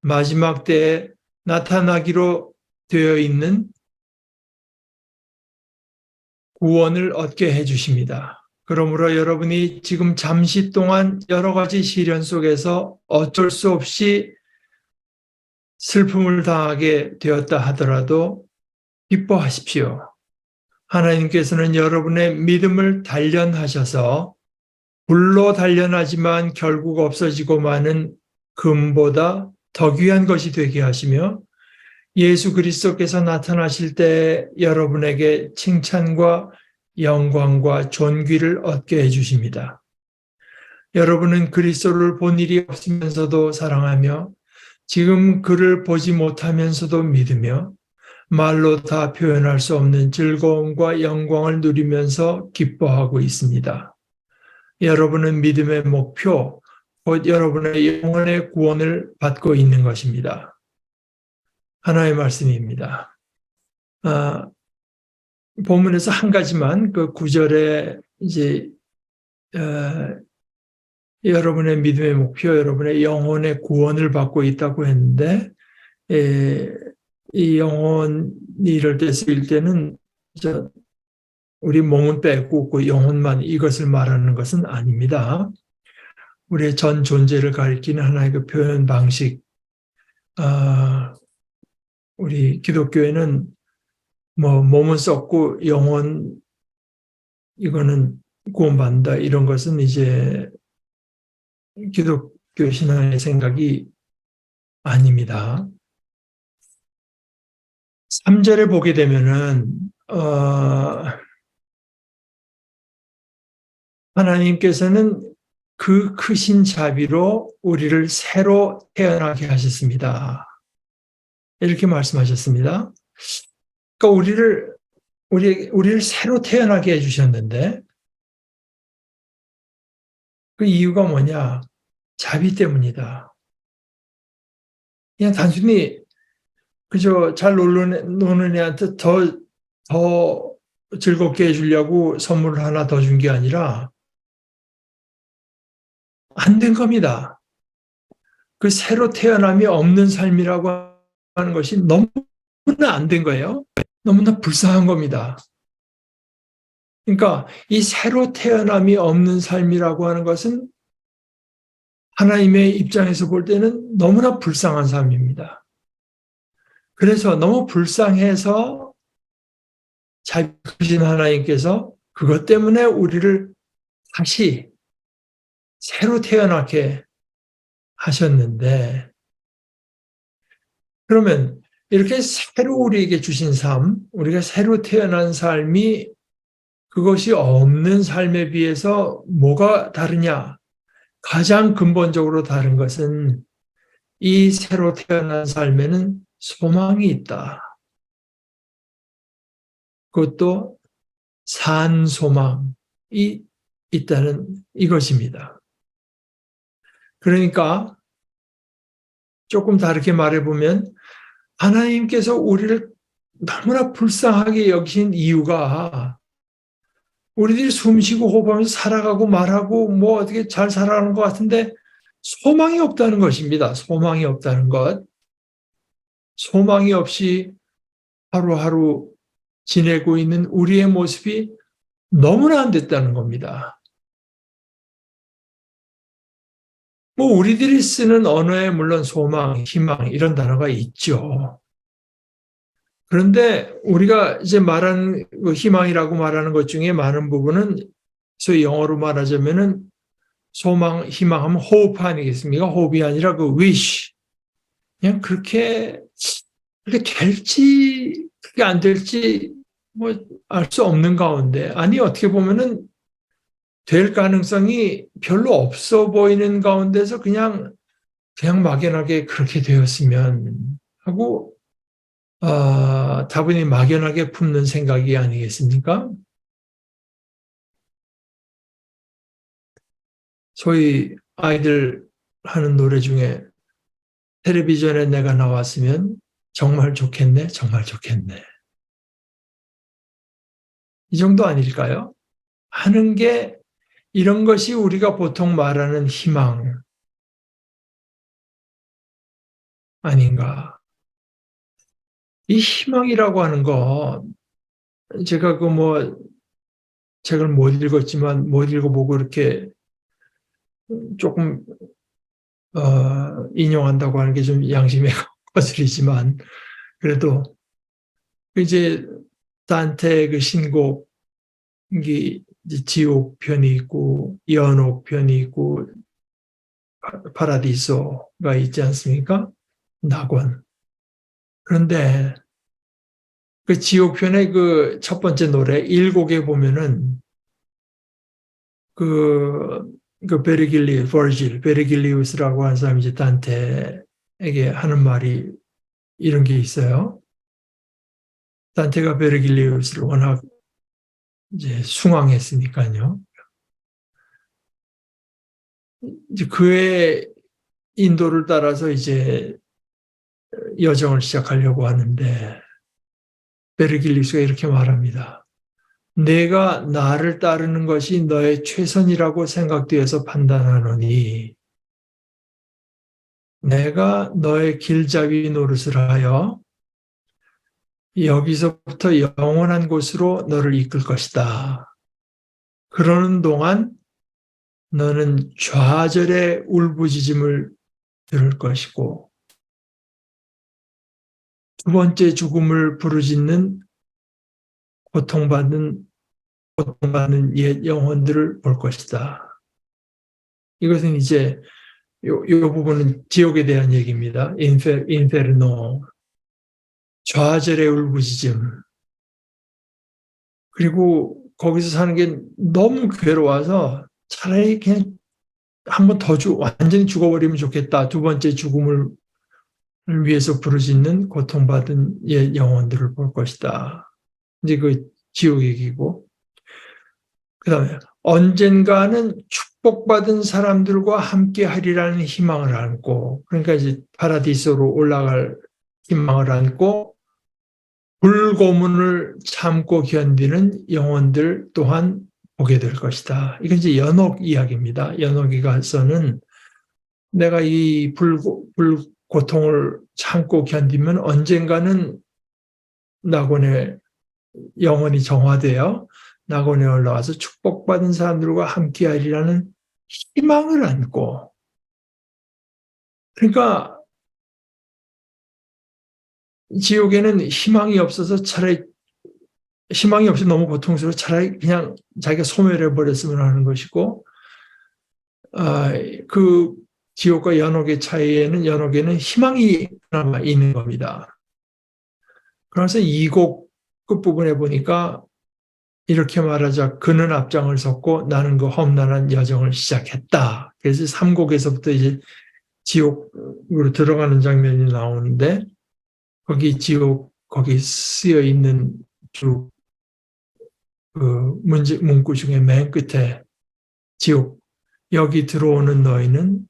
마지막 때에 나타나기로 되어 있는 구원을 얻게 해주십니다. 그러므로 여러분이 지금 잠시 동안 여러 가지 시련 속에서 어쩔 수 없이 슬픔을 당하게 되었다 하더라도 기뻐하십시오. 하나님께서는 여러분의 믿음을 단련하셔서 불로 단련하지만 결국 없어지고 마는 금보다 더 귀한 것이 되게 하시며 예수 그리스도께서 나타나실 때 여러분에게 칭찬과 영광과 존귀를 얻게 해주십니다. 여러분은 그리스도를 본 일이 없으면서도 사랑하며 지금 그를 보지 못하면서도 믿으며 말로 다 표현할 수 없는 즐거움과 영광을 누리면서 기뻐하고 있습니다. 여러분은 믿음의 목표, 곧 여러분의 영혼의 구원을 받고 있는 것입니다. 하나의 말씀입니다. 본문에서 한 가지만 그 9절에 이제 여러분의 믿음의 목표, 여러분의 영혼의 구원을 받고 있다고 했는데 이 영혼이 이럴 때 쓰일 때는 우리 몸은 빼고 그 영혼만 이것을 말하는 것은 아닙니다. 우리의 전 존재를 가리키는 하나의 그 표현 방식. 우리 기독교에는 몸은 썩고 영혼 이거는 구원받는다 이런 것은 이제 기독교 신앙의 생각이 아닙니다. 3절에 보게 되면은 하나님께서는 그 크신 자비로 우리를 새로 태어나게 하셨습니다. 이렇게 말씀하셨습니다. 그러니까 우리를 새로 태어나게 해주셨는데 그 이유가 뭐냐? 자비 때문이다. 그냥 단순히 그저 잘 노는 애한테 더 즐겁게 해주려고 선물을 하나 더 준 게 아니라 안 된 겁니다. 그 새로 태어남이 없는 삶이라고 하는 것이 너무나 안 된 거예요. 너무나 불쌍한 겁니다. 그러니까 이 새로 태어남이 없는 삶이라고 하는 것은 하나님의 입장에서 볼 때는 너무나 불쌍한 삶입니다. 그래서 너무 불쌍해서 자비하신 하나님께서 그것 때문에 우리를 다시 새로 태어나게 하셨는데, 그러면 이렇게 새로 우리에게 주신 삶, 우리가 새로 태어난 삶이 그것이 없는 삶에 비해서 뭐가 다르냐? 가장 근본적으로 다른 것은 이 새로 태어난 삶에는 소망이 있다. 그것도 산 소망이 있다는 이것입니다. 그러니까 조금 다르게 말해보면 하나님께서 우리를 너무나 불쌍하게 여기신 이유가 우리들이 숨쉬고 호흡하면서 살아가고 말하고 뭐 어떻게 잘 살아가는 것 같은데 소망이 없다는 것입니다. 소망이 없다는 것. 소망이 없이 하루하루 지내고 있는 우리의 모습이 너무나 안 됐다는 겁니다. 우리들이 쓰는 언어에 물론 소망, 희망 이런 단어가 있죠. 그런데 우리가 이제 말하는 희망이라고 말하는 것 중에 많은 부분은 소위 영어로 말하자면은 소망, 희망하면 hope 아니겠습니까? hope이 아니라 그 wish. 그냥 그렇게 될지 그게 안 될지 알 수 없는 가운데 아니 어떻게 보면은 될 가능성이 별로 없어 보이는 가운데서 그냥 막연하게 그렇게 되었으면 하고 다분히 막연하게 품는 생각이 아니겠습니까? 소위 아이들 하는 노래 중에 텔레비전에 내가 나왔으면 정말 좋겠네, 정말 좋겠네. 이 정도 아닐까요? 하는 게 이런 것이 우리가 보통 말하는 희망. 아닌가. 이 희망이라고 하는 거, 제가 책을 못 읽었지만 못 읽어보고 이렇게 조금 인용한다고 하는 게 좀 양심에 거슬리지만 그래도 이제 단테 그 신곡이 이제 지옥 편이 있고 연옥 편이 있고 파라디소가 있지 않습니까? 낙원. 그런데 그 지옥 편의 그 첫 번째 노래 1곡에 보면은 베르길리우스라고 하는 사람이 이제 단테에게 하는 말이 이런 게 있어요. 단테가 베르길리우스를 워낙 이제 숭앙했으니까요. 이제 그의 인도를 따라서 이제 여정을 시작하려고 하는데 베르길리우스가 이렇게 말합니다. 내가 나를 따르는 것이 너의 최선이라고 생각되어서 판단하노니 내가 너의 길잡이 노릇을 하여 여기서부터 영원한 곳으로 너를 이끌 것이다. 그러는 동안 너는 좌절의 울부짖음을 들을 것이고 두 번째 죽음을 부르짖는 고통받는 옛 영혼들을 볼 것이다. 이것은 이제 요 부분은 지옥에 대한 얘기입니다. 인페르노, 좌절의 울부짖음. 그리고 거기서 사는 게 너무 괴로워서 차라리 그냥 한 번 더 완전히 죽어버리면 좋겠다. 두 번째 죽음을 위해서 부르짖는 고통받은 옛 영혼들을 볼 것이다. 이제 그 지옥 얘기고. 그 다음에 언젠가는 축복받은 사람들과 함께 하리라는 희망을 안고, 그러니까 이제 파라디소로 올라갈 희망을 안고, 불고문을 참고 견디는 영혼들 또한 보게 될 것이다. 이건 이제 연옥 이야기입니다. 연옥에 가서는 내가 이 고통을 참고 견디면 언젠가는 낙원에 영혼이 정화되어 낙원에 올라와서 축복받은 사람들과 함께하리라는 희망을 안고, 그러니까 지옥에는 희망이 없어서 차라리 희망이 없이 너무 고통스러워 차라리 그냥 자기가 소멸해 버렸으면 하는 것이고, 그 지옥과 연옥의 차이에는 연옥에는 희망이 그나마 있는 겁니다. 그래서 이 곡 끝부분에 보니까 이렇게 말하자 그는 앞장을 섰고 나는 그 험난한 여정을 시작했다. 그래서 3곡에서부터 이제 지옥으로 들어가는 장면이 나오는데 거기 거기 쓰여 있는 쭉 그 문구 중에 맨 끝에 지옥 여기 들어오는 너희는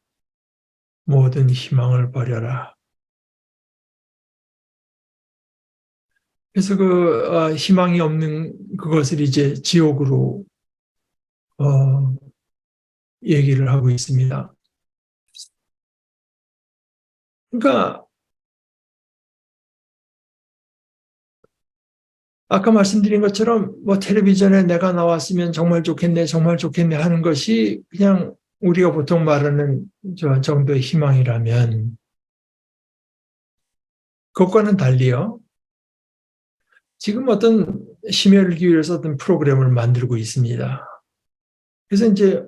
모든 희망을 버려라. 그래서 희망이 없는 그것을 이제 지옥으로 얘기를 하고 있습니다. 그러니까 아까 말씀드린 것처럼 텔레비전에 내가 나왔으면 정말 좋겠네, 정말 좋겠네 하는 것이 그냥 우리가 보통 말하는 저 정도의 희망이라면 그것과는 달리요. 지금 어떤 심혈을 기울여서 어떤 프로그램을 만들고 있습니다. 그래서 이제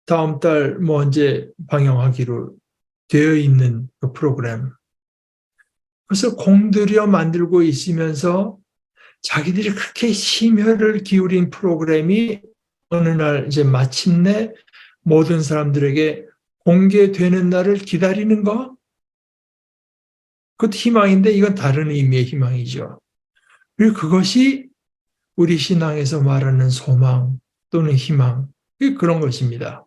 다음 달 언제 방영하기로 되어 있는 그 프로그램. 그래서 공들여 만들고 있으면서 자기들이 그렇게 심혈을 기울인 프로그램이 어느 날 이제 마침내 모든 사람들에게 공개되는 날을 기다리는 거? 그것도 희망인데 이건 다른 의미의 희망이죠. 그리고 그것이 우리 신앙에서 말하는 소망 또는 희망, 그런 것입니다.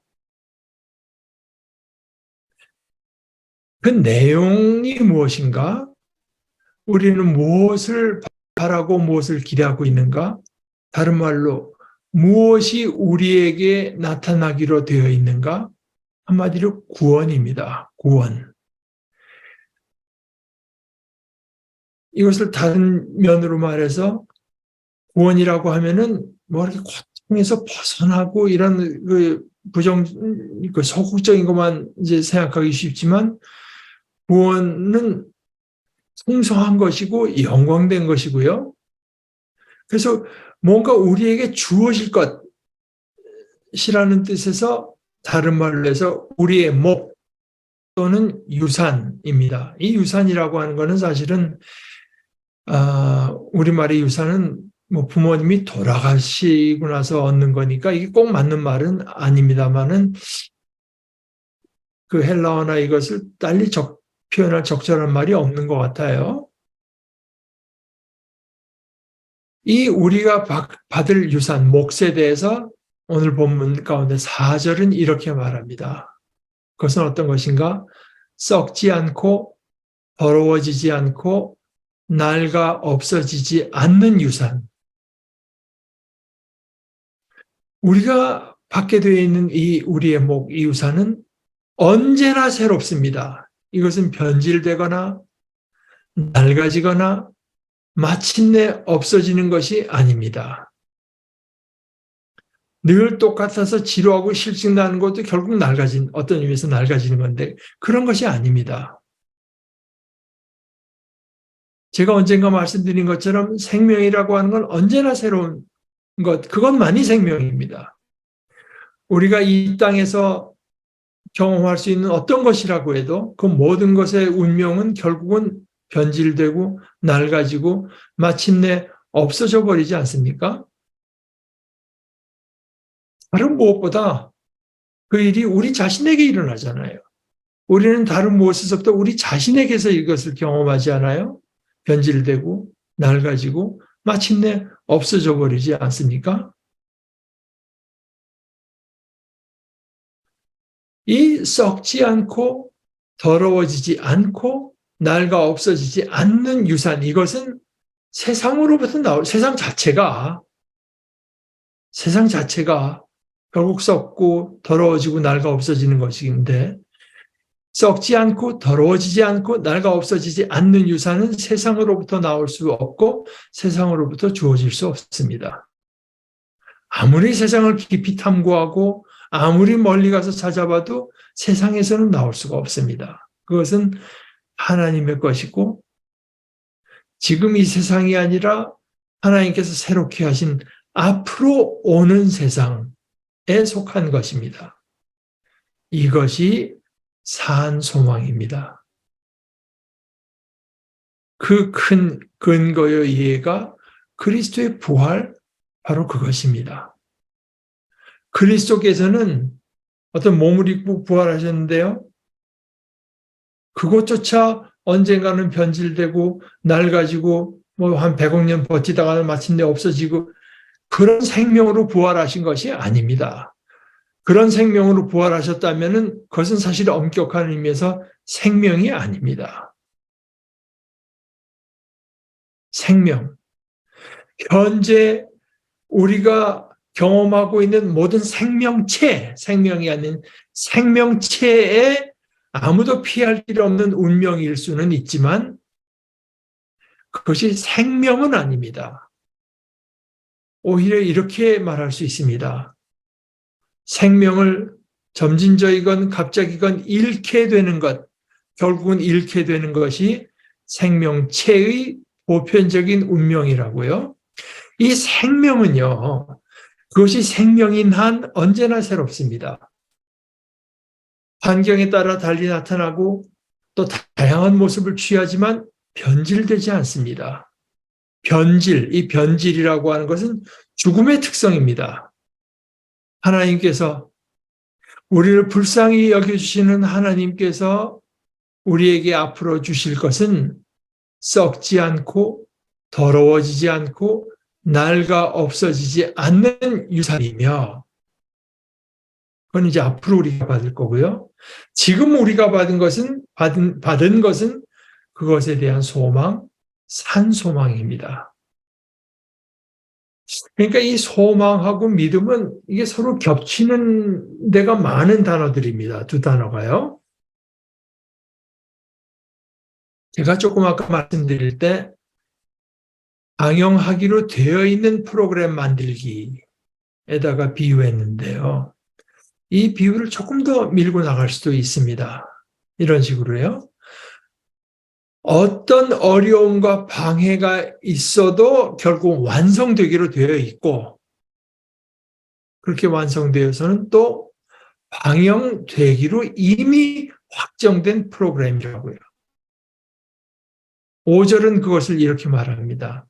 그 내용이 무엇인가? 우리는 무엇을 바라고 무엇을 기대하고 있는가? 다른 말로 무엇이 우리에게 나타나기로 되어 있는가? 한마디로 구원입니다. 구원. 이것을 다른 면으로 말해서 구원이라고 하면은 뭐 이렇게 고통에서 벗어나고 이런 그 소극적인 것만 이제 생각하기 쉽지만 구원은 풍성한 것이고 영광된 것이고요. 그래서 뭔가 우리에게 주어질 것이라는 뜻에서 다른 말로 해서 우리의 목 또는 유산입니다. 이 유산이라고 하는 것은 사실은 우리말의 유산은 뭐 부모님이 돌아가시고 나서 얻는 거니까 이게 꼭 맞는 말은 아닙니다만은 그 헬라어나 이것을 딸리 표현할 적절한 말이 없는 것 같아요. 이 우리가 받을 유산, 몫에 대해서 오늘 본문 가운데 4절은 이렇게 말합니다. 그것은 어떤 것인가? 썩지 않고 더러워지지 않고 낡아 없어지지 않는 유산. 우리가 받게 되어 있는 이 우리의 목, 이 유산은 언제나 새롭습니다. 이것은 변질되거나 낡아지거나 마침내 없어지는 것이 아닙니다. 늘 똑같아서 지루하고 실증나는 것도 결국 어떤 의미에서 낡아지는 건데 그런 것이 아닙니다. 제가 언젠가 말씀드린 것처럼 생명이라고 하는 건 언제나 새로운 것, 그것만이 생명입니다. 우리가 이 땅에서 경험할 수 있는 어떤 것이라고 해도 그 모든 것의 운명은 결국은 변질되고 낡아지고 마침내 없어져 버리지 않습니까? 다른 무엇보다 그 일이 우리 자신에게 일어나잖아요. 우리는 다른 무엇에서부터 우리 자신에게서 이것을 경험하지 않아요? 변질되고 낡아지고 마침내 없어져 버리지 않습니까? 이 썩지 않고 더러워지지 않고 낡아 없어지지 않는 유산, 이것은 세상으로부터 나올 세상 자체가 결국 썩고 더러워지고 낡아 없어지는 것인데 썩지 않고 더러워지지 않고 낡아 없어지지 않는 유산은 세상으로부터 나올 수 없고 세상으로부터 주어질 수 없습니다. 아무리 세상을 깊이 탐구하고 아무리 멀리 가서 찾아봐도 세상에서는 나올 수가 없습니다. 그것은 하나님의 것이고 지금 이 세상이 아니라 하나님께서 새롭게 하신 앞으로 오는 세상에 속한 것입니다. 이것이 산 소망입니다. 그 큰 근거의 이해가 그리스도의 부활, 바로 그것입니다. 그리스도께서는 어떤 몸을 입고 부활하셨는데요. 그것조차 언젠가는 변질되고 낡아지고 뭐 한 100억 년 버티다가 마침내 없어지고 그런 생명으로 부활하신 것이 아닙니다. 그런 생명으로 부활하셨다면 그것은 사실 엄격한 의미에서 생명이 아닙니다. 생명. 현재 우리가 경험하고 있는 모든 생명이 아닌 생명체에 아무도 피할 길 없는 운명일 수는 있지만 그것이 생명은 아닙니다. 오히려 이렇게 말할 수 있습니다. 생명을 점진적이건 갑자기건 잃게 되는 것, 결국은 잃게 되는 것이 생명체의 보편적인 운명이라고요. 이 생명은요, 그것이 생명인 한 언제나 새롭습니다. 환경에 따라 달리 나타나고 또 다양한 모습을 취하지만 변질되지 않습니다. 이 변질이라고 하는 것은 죽음의 특성입니다. 하나님께서 우리를 불쌍히 여겨주시는 하나님께서 우리에게 앞으로 주실 것은 썩지 않고 더러워지지 않고 낡아 없어지지 않는 유산이며 그건 이제 앞으로 우리가 받을 거고요. 지금 우리가 받은 것은 그것에 대한 소망, 산 소망입니다. 그러니까 이 소망하고 믿음은 이게 서로 겹치는 데가 많은 단어들입니다. 두 단어가요. 제가 조금 아까 말씀드릴 때 방영하기로 되어 있는 프로그램 만들기에다가 비유했는데요. 이 비유를 조금 더 밀고 나갈 수도 있습니다. 이런 식으로요. 어떤 어려움과 방해가 있어도 결국 완성되기로 되어 있고, 그렇게 완성되어서는 또 방영되기로 이미 확정된 프로그램이라고요. 5절은 그것을 이렇게 말합니다.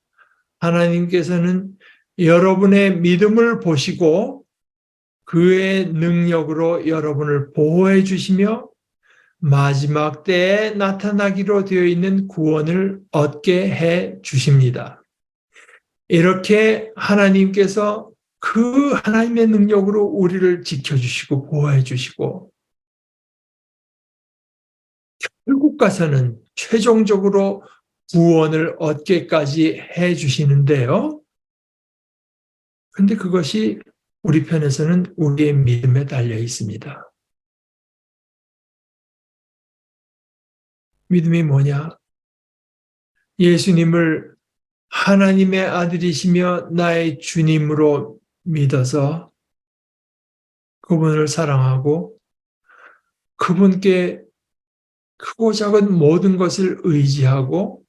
하나님께서는 여러분의 믿음을 보시고 그의 능력으로 여러분을 보호해 주시며 마지막 때에 나타나기로 되어 있는 구원을 얻게 해 주십니다. 이렇게 하나님께서 그 하나님의 능력으로 우리를 지켜주시고 보호해 주시고 결국 가서는 최종적으로 구원을 얻게까지 해 주시는데요. 근데 그것이 우리 편에서는 우리의 믿음에 달려 있습니다. 믿음이 뭐냐? 예수님을 하나님의 아들이시며 나의 주님으로 믿어서 그분을 사랑하고 그분께 크고 작은 모든 것을 의지하고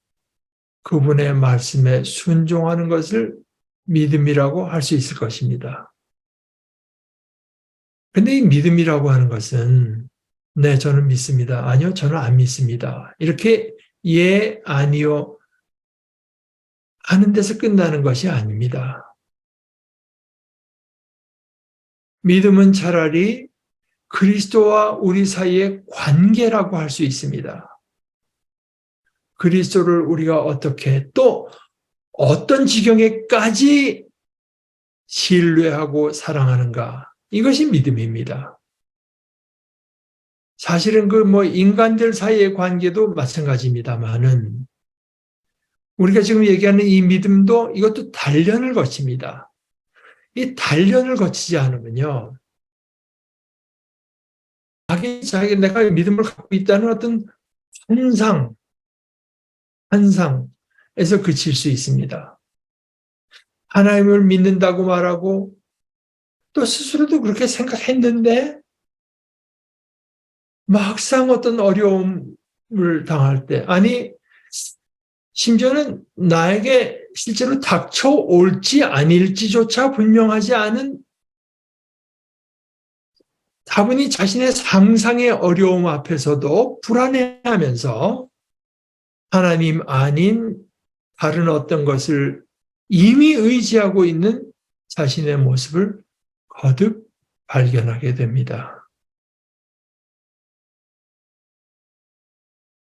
그분의 말씀에 순종하는 것을 믿음이라고 할 수 있을 것입니다. 근데 이 믿음이라고 하는 것은 네, 저는 믿습니다. 아니요, 저는 안 믿습니다. 이렇게 예, 아니요 하는 데서 끝나는 것이 아닙니다. 믿음은 차라리 그리스도와 우리 사이의 관계라고 할 수 있습니다. 그리스도를 우리가 어떻게 또 어떤 지경에까지 신뢰하고 사랑하는가. 이것이 믿음입니다. 사실은 인간들 사이의 관계도 마찬가지입니다만은 우리가 지금 얘기하는 이 믿음도 이것도 단련을 거칩니다. 이 단련을 거치지 않으면요. 자기 내가 믿음을 갖고 있다는 어떤 환상에서 그칠 수 있습니다. 하나님을 믿는다고 말하고 또 스스로도 그렇게 생각했는데 막상 어떤 어려움을 당할 때 아니 심지어는 나에게 실제로 닥쳐올지 아닐지조차 분명하지 않은 다분히 자신의 상상의 어려움 앞에서도 불안해하면서 하나님 아닌 다른 어떤 것을 이미 의지하고 있는 자신의 모습을 거듭 발견하게 됩니다.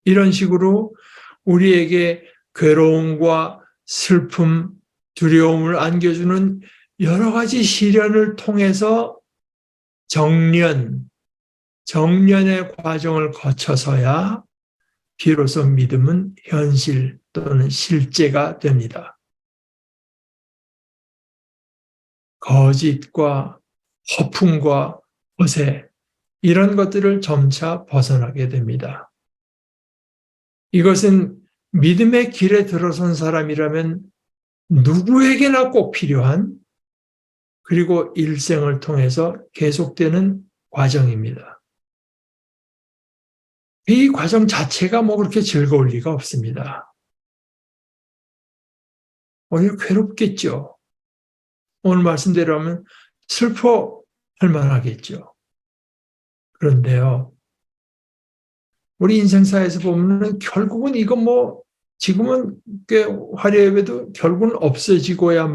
이런 식으로 우리에게 괴로움과 슬픔, 두려움을 안겨주는 여러 가지 시련을 통해서 정련의 과정을 거쳐서야 비로소 믿음은 현실 또는 실제가 됩니다. 거짓과 허풍과 허세 이런 것들을 점차 벗어나게 됩니다. 이것은 믿음의 길에 들어선 사람이라면 누구에게나 꼭 필요한 그리고 일생을 통해서 계속되는 과정입니다. 이 과정 자체가 그렇게 즐거울 리가 없습니다. 오히려 괴롭겠죠. 오늘 말씀대로 하면 슬퍼할 만하겠죠. 그런데요, 우리 인생사에서 보면 결국은 이건 지금은 꽤 화려해도 결국은 없어지고야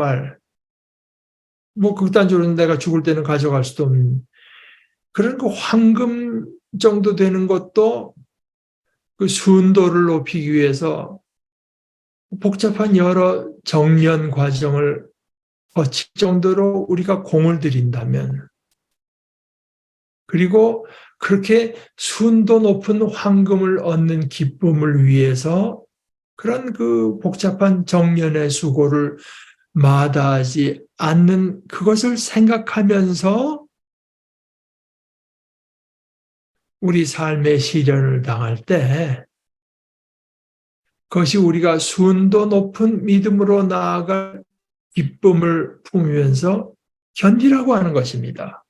극단적으로 내가 죽을 때는 가져갈 수도 없는 그런 황금 정도 되는 것도 그 순도를 높이기 위해서 복잡한 여러 정년 과정을 거칠 정도로 우리가 공을 들인다면 그리고 그렇게 순도 높은 황금을 얻는 기쁨을 위해서 그런 그 복잡한 정년의 수고를 마다하지 않는 그것을 생각하면서 우리 삶의 시련을 당할 때 그것이 우리가 순도 높은 믿음으로 나아갈 기쁨을 품으면서 견디라고 하는 것입니다.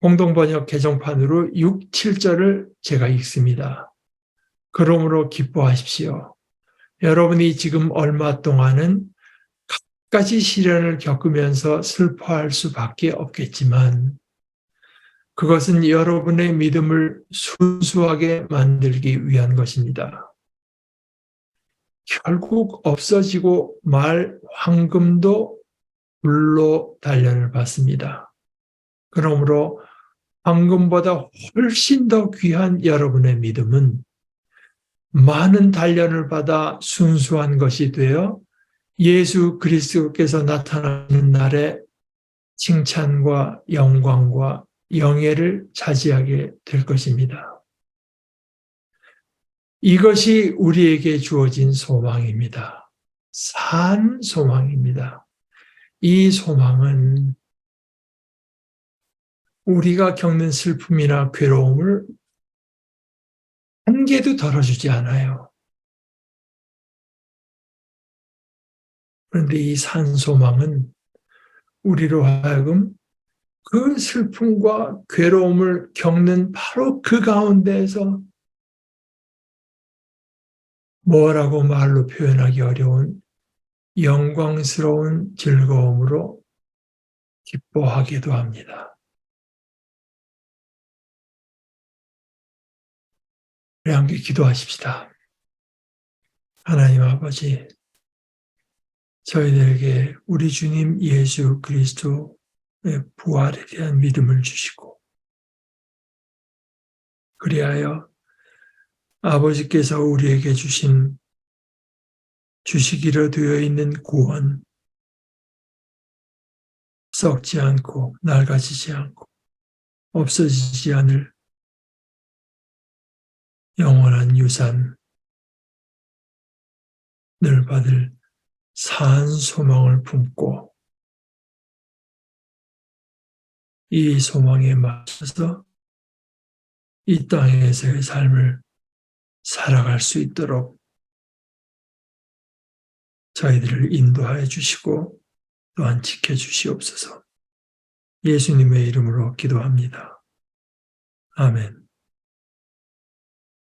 공동번역 개정판으로 6, 7절을 제가 읽습니다. 그러므로 기뻐하십시오. 여러분이 지금 얼마 동안은 갖가지 시련을 겪으면서 슬퍼할 수밖에 없겠지만 그것은 여러분의 믿음을 순수하게 만들기 위한 것입니다. 결국 없어지고 말 황금도 불로 단련을 받습니다. 그러므로 황금보다 훨씬 더 귀한 여러분의 믿음은 많은 단련을 받아 순수한 것이 되어 예수 그리스도께서 나타나는 날에 칭찬과 영광과 영예를 차지하게 될 것입니다. 이것이 우리에게 주어진 소망입니다. 산 소망입니다. 이 소망은 우리가 겪는 슬픔이나 괴로움을 한 개도 덜어주지 않아요. 그런데 이 산 소망은 우리로 하여금 그 슬픔과 괴로움을 겪는 바로 그 가운데에서 뭐라고 말로 표현하기 어려운 영광스러운 즐거움으로 기뻐하기도 합니다. 우리 함께 기도하십시다. 하나님 아버지, 저희들에게 우리 주님 예수 그리스도의 부활에 대한 믿음을 주시고 그리하여 아버지께서 우리에게 주시기로 되어 있는 구원, 썩지 않고 낡아지지 않고 없어지지 않을 영원한 유산을 받을 산 소망을 품고 이 소망에 맞춰서 이 땅에서의 삶을 살아갈 수 있도록 저희들을 인도하여 주시고 또한 지켜주시옵소서. 예수님의 이름으로 기도합니다. 아멘.